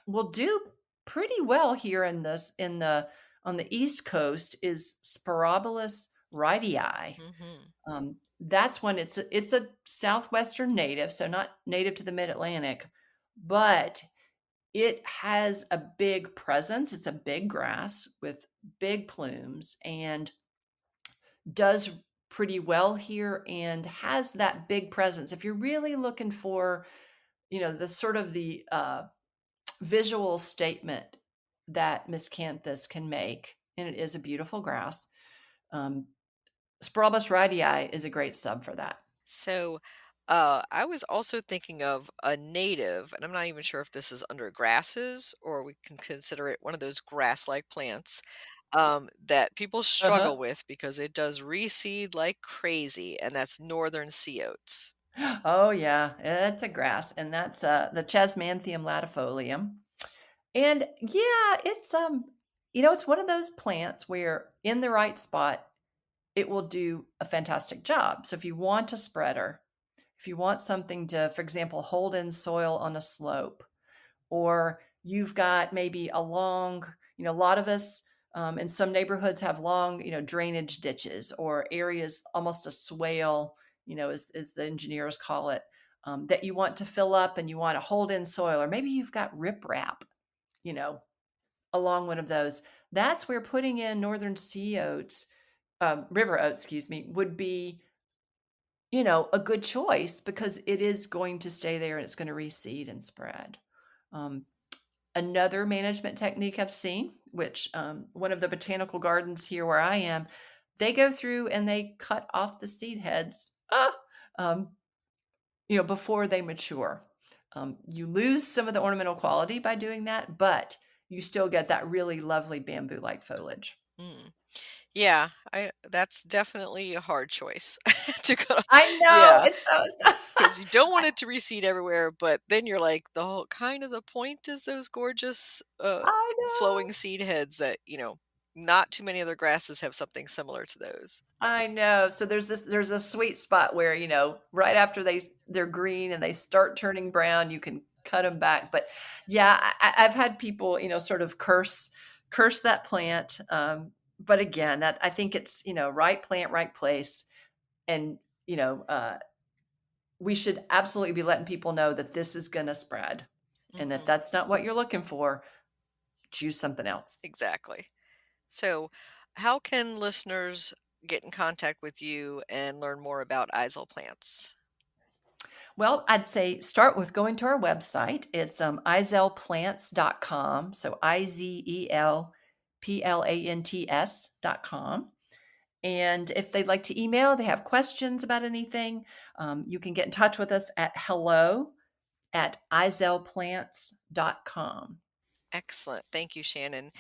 will do pretty well here in this in the on the East Coast, is Sporobolus rhytii. Mm-hmm. That's one. It's a southwestern native, so not native to the Mid-Atlantic, but it has a big presence. It's a big grass with big plumes and does pretty well here and has that big presence. If you're really looking for, the sort of the visual statement that miscanthus can make, and it is a beautiful grass, um, Sporobolus rhytii is a great sub for that. So, I was also thinking of a native, and I'm not even sure if this is under grasses or we can consider it one of those grass-like plants that people Uh-huh. struggle with because it does reseed like crazy, and that's northern sea oats. Oh yeah, it's a grass, and that's the Chesmanthium latifolium. And yeah, it's one of those plants where in the right spot, it will do a fantastic job. So if you want a spreader, if you want something to, for example, hold in soil on a slope, or you've got maybe a long, a lot of us in some neighborhoods have long, drainage ditches or areas, almost a swale, as the engineers call it, that you want to fill up and you want to hold in soil, or maybe you've got riprap, you know, along one of those. That's where putting in northern sea oats, river oats, excuse me, would be, a good choice because it is going to stay there and it's going to reseed and spread. Um, Another management technique I've seen, which one of the botanical gardens here where I am, they go through and they cut off the seed heads, um, before they mature. You lose some of the ornamental quality by doing that, but you still get that really lovely bamboo-like foliage. Mm. Yeah, I that's definitely a hard choice to go. I know, Yeah, it's so because you don't want it to reseed everywhere, but then you're like, the whole kind of the point is those gorgeous, I flowing know. seed heads that, not too many other grasses have something similar to those. I know. So there's a sweet spot where, right after they're green and they start turning brown, you can cut them back. But yeah, I've had people, sort of curse that plant. But again, that I think it's, right plant, right place. And, you know, uh, we should absolutely be letting people know that this is going to spread, and that Mhm, that's not what you're looking for. Choose something else. exactly. So, how can listeners get in contact with you and learn more about Izel plants? Well, I'd say start with going to our website. It's izelplants.com. So izelplants.com. And if they'd like to email, they have questions about anything, you can get in touch with us at hello@izelplants.com. Excellent. Thank you, Shannon.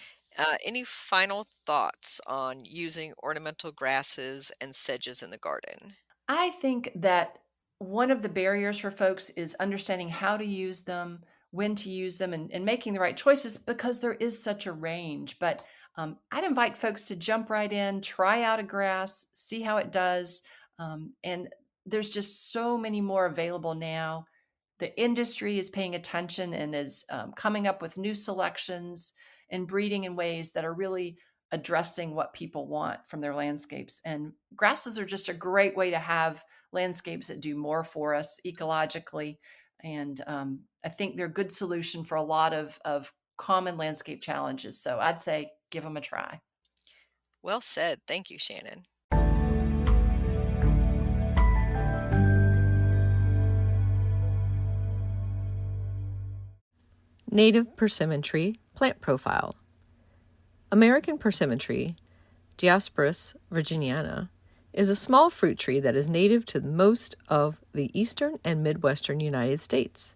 Any final thoughts on using ornamental grasses and sedges in the garden? I think that one of the barriers for folks is understanding how to use them, when to use them, and making the right choices because there is such a range. But I'd invite folks to jump right in, try out a grass, see how it does. And there's just so many more available now. The industry is paying attention and is coming up with new selections and breeding in ways that are really addressing what people want from their landscapes. And grasses are just a great way to have landscapes that do more for us ecologically. And I think they're a good solution for a lot of common landscape challenges. So I'd say give them a try. Well said. Thank you, Shannon. Native Persimmon Tree Plant Profile. American Persimmon Tree, Diospyros virginiana, is a small fruit tree that is native to most of the eastern and midwestern United States.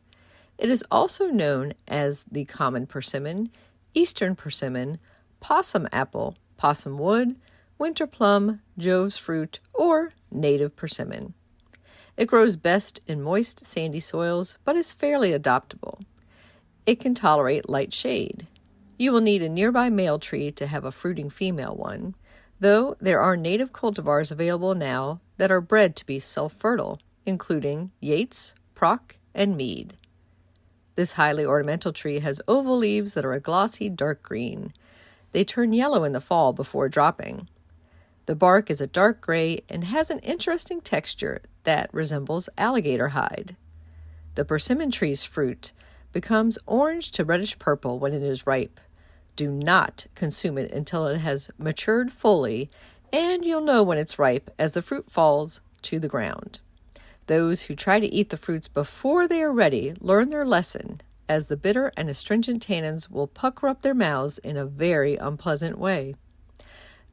It is also known as the common persimmon, eastern persimmon, possum apple, possum wood, winter plum, Jove's fruit, or native persimmon. It grows best in moist, sandy soils, but is fairly adaptable. It can tolerate light shade. You will need a nearby male tree to have a fruiting female one, though there are native cultivars available now that are bred to be self-fertile, including Yates, Proc, and Mead. This highly ornamental tree has oval leaves that are a glossy dark green. They turn yellow in the fall before dropping. The bark is a dark gray and has an interesting texture that resembles alligator hide. The persimmon tree's fruit becomes orange to reddish purple when it is ripe. Do not consume it until it has matured fully, and you'll know when it's ripe as the fruit falls to the ground. Those who try to eat the fruits before they are ready learn their lesson, as the bitter and astringent tannins will pucker up their mouths in a very unpleasant way.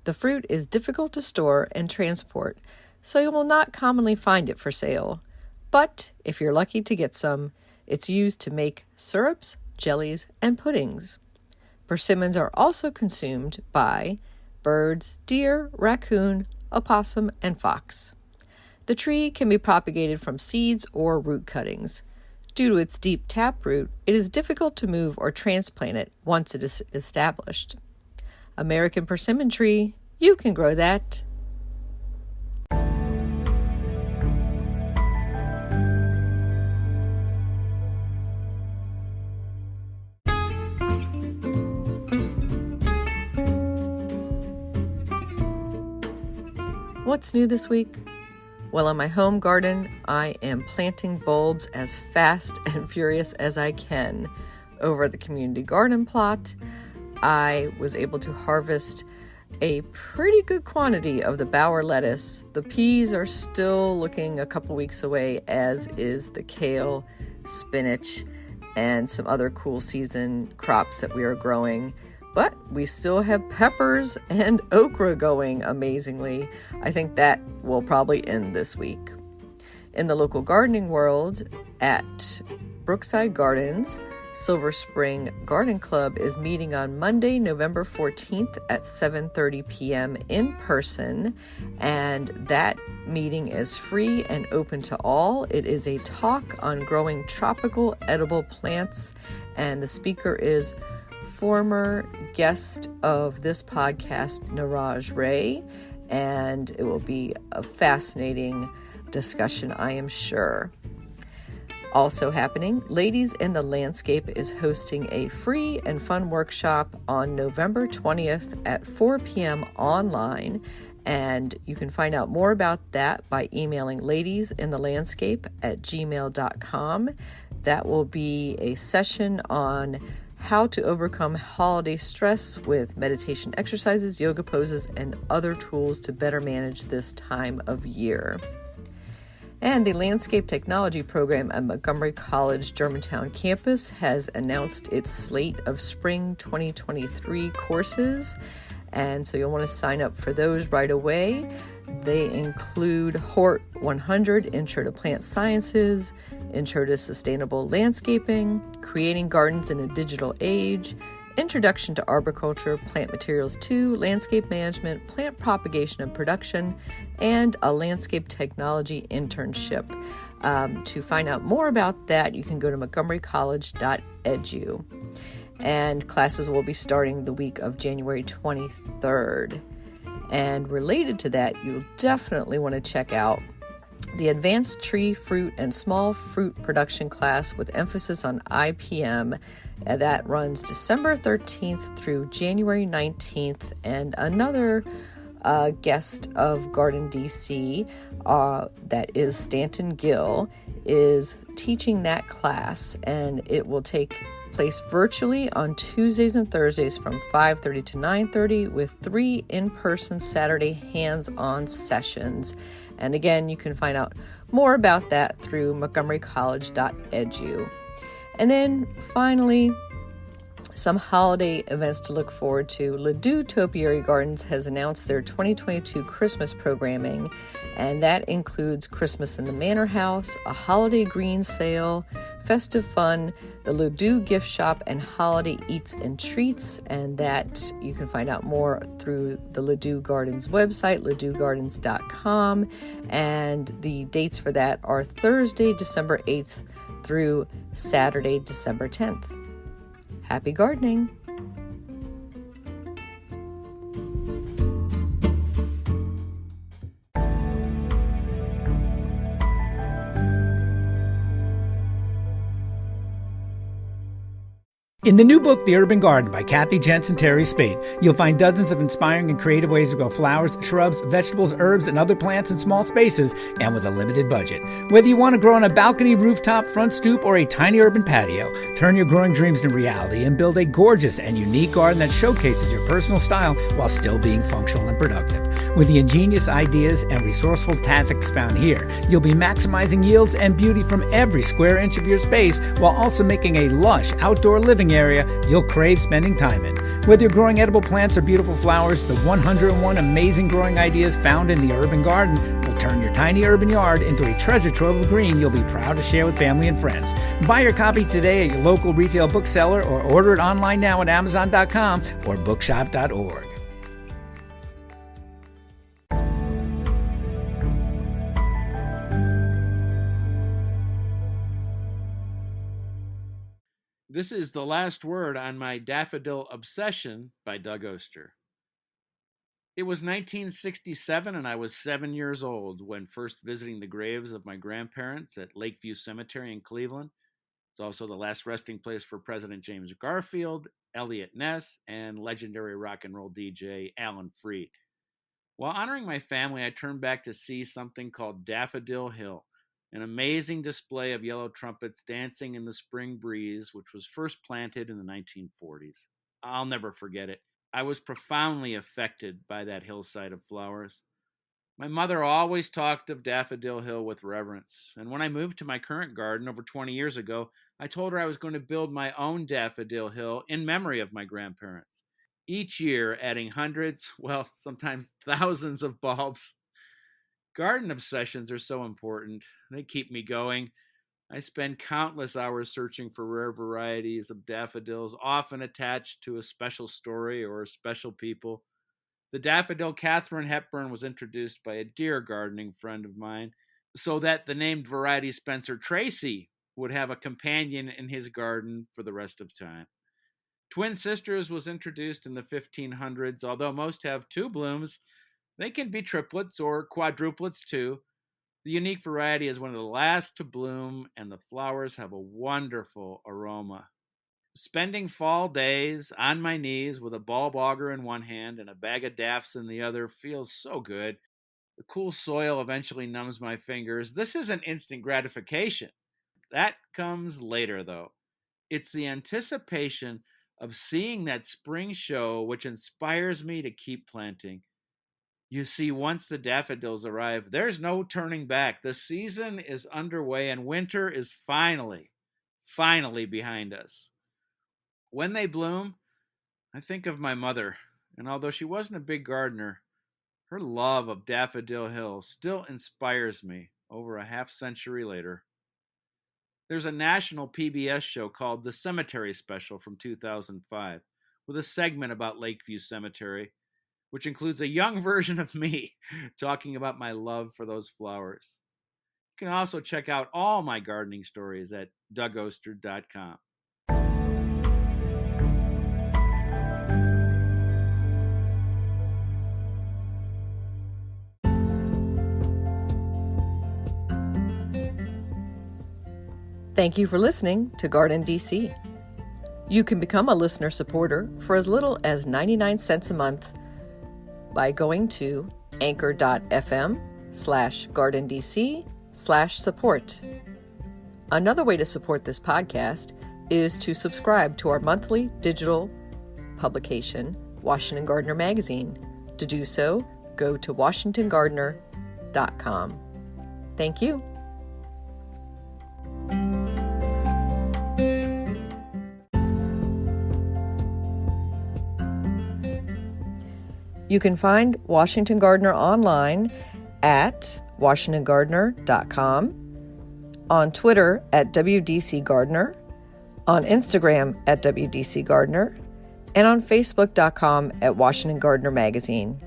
The fruit is difficult to store and transport, so you will not commonly find it for sale. But if you're lucky to get some, it's used to make syrups, jellies, and puddings. Persimmons are also consumed by birds, deer, raccoon, opossum, and fox. The tree can be propagated from seeds or root cuttings. Due to its deep taproot, it is difficult to move or transplant it once it is established. American Persimmon Tree, you can grow that. What's new this week? Well, in my home garden, I am planting bulbs as fast and furious as I can. Over the community garden plot, I was able to harvest a pretty good quantity of the bower lettuce. The peas are still looking a couple weeks away, as is the kale, spinach, and some other cool season crops that we are growing. But we still have peppers and okra going amazingly. I think that will probably end this week. In the local gardening world, at Brookside Gardens, Silver Spring Garden Club is meeting on Monday, November 14th at 7:30 p.m. in person, and that meeting is free and open to all. It is a talk on growing tropical edible plants, and the speaker is former guest of this podcast, Niraj Ray, and it will be a fascinating discussion, I am sure. Also happening, Ladies in the Landscape is hosting a free and fun workshop on November 20th at 4 p.m. online, and you can find out more about that by emailing ladiesinthelandscape@gmail.com. That will be a session on how to overcome holiday stress with meditation exercises, yoga poses, and other tools to better manage this time of year. And the Landscape Technology program at Montgomery College Germantown campus has announced its slate of spring 2023 courses, and so you'll want to sign up for those right away. They include Hort 100, Intro to Plant Sciences, Intro to Sustainable Landscaping, Creating Gardens in a Digital Age, Introduction to Arboriculture, Plant Materials 2, Landscape Management, Plant Propagation and Production, and a Landscape Technology Internship. To find out more about that, you can go to montgomerycollege.edu. And classes will be starting the week of January 23rd. And related to that, you'll definitely want to check out the Advanced Tree, Fruit, and Small Fruit Production class with emphasis on IPM. That runs December 13th through January 19th. And another guest of GardenDC, that is Stanton Gill, is teaching that class, and it will take place virtually on Tuesdays and Thursdays from 5:30 to 9:30 with 3 in-person Saturday hands-on sessions. And again, you can find out more about that through montgomerycollege.edu. And then finally, some holiday events to look forward to. Ladue Topiary Gardens has announced their 2022 Christmas programming, and that includes Christmas in the Manor House, a holiday green sale, festive fun, the Ladue gift shop, and holiday eats and treats. And that you can find out more through the Ladue Gardens website, laduegardens.com. And the dates for that are Thursday, December 8th through Saturday, December 10th. Happy gardening! In the new book, The Urban Garden by Kathy Jensen Terry Spade, you'll find dozens of inspiring and creative ways to grow flowers, shrubs, vegetables, herbs, and other plants in small spaces and with a limited budget. Whether you want to grow on a balcony, rooftop, front stoop, or a tiny urban patio, turn your growing dreams into reality and build a gorgeous and unique garden that showcases your personal style while still being functional and productive. With the ingenious ideas and resourceful tactics found here, you'll be maximizing yields and beauty from every square inch of your space while also making a lush outdoor living area you'll crave spending time in. Whether you're growing edible plants or beautiful flowers, the 101 amazing growing ideas found in the urban garden will turn your tiny urban yard into a treasure trove of green you'll be proud to share with family and friends. Buy your copy today at your local retail bookseller or order it online now at Amazon.com or bookshop.org. This is the last word on my Daffodil Obsession by Doug Oster. It was 1967 and I was 7 years old when first visiting the graves of my grandparents at Lakeview Cemetery in Cleveland. It's also the last resting place for President James Garfield, Elliot Ness, and legendary rock and roll DJ Alan Freed. While honoring my family, I turned back to see something called Daffodil Hill, an amazing display of yellow trumpets dancing in the spring breeze, which was first planted in the 1940s. I'll never forget it. I was profoundly affected by that hillside of flowers. My mother always talked of Daffodil Hill with reverence, and when I moved to my current garden over 20 years ago, I told her I was going to build my own Daffodil Hill in memory of my grandparents. Each year, adding hundreds, well, sometimes thousands of bulbs. Garden obsessions are so important. They keep me going. I spend countless hours searching for rare varieties of daffodils, often attached to a special story or special people. The daffodil Katharine Hepburn was introduced by a dear gardening friend of mine so that the named variety Spencer Tracy would have a companion in his garden for the rest of time. Twin Sisters was introduced in the 1500s. Although most have two blooms, they can be triplets or quadruplets too. The unique variety is one of the last to bloom, and the flowers have a wonderful aroma. Spending fall days on my knees with a bulb auger in one hand and a bag of daffs in the other feels so good. The cool soil eventually numbs my fingers. This isn't instant gratification. That comes later, though. It's the anticipation of seeing that spring show which inspires me to keep planting. You see, once the daffodils arrive, there's no turning back. The season is underway and winter is finally behind us. When they bloom, I think of my mother, and although she wasn't a big gardener, her love of Daffodil Hill still inspires me over a half century later. There's a national PBS show called The Cemetery Special from 2005, with a segment about Lakeview Cemetery, which includes a young version of me talking about my love for those flowers. You can also check out all my gardening stories at DougOster.com. Thank you for listening to GardenDC. You can become a listener supporter for as little as 99 cents a month by going to anchor.fm/GardenDC/support. Another way to support this podcast is to subscribe to our monthly digital publication, Washington Gardener Magazine. To do so, go to WashingtonGardener.com. Thank you. You can find Washington Gardener online at WashingtonGardener.com, on Twitter at WDC Gardener, on Instagram at WDC Gardener, and on Facebook.com at Washington Gardener Magazine.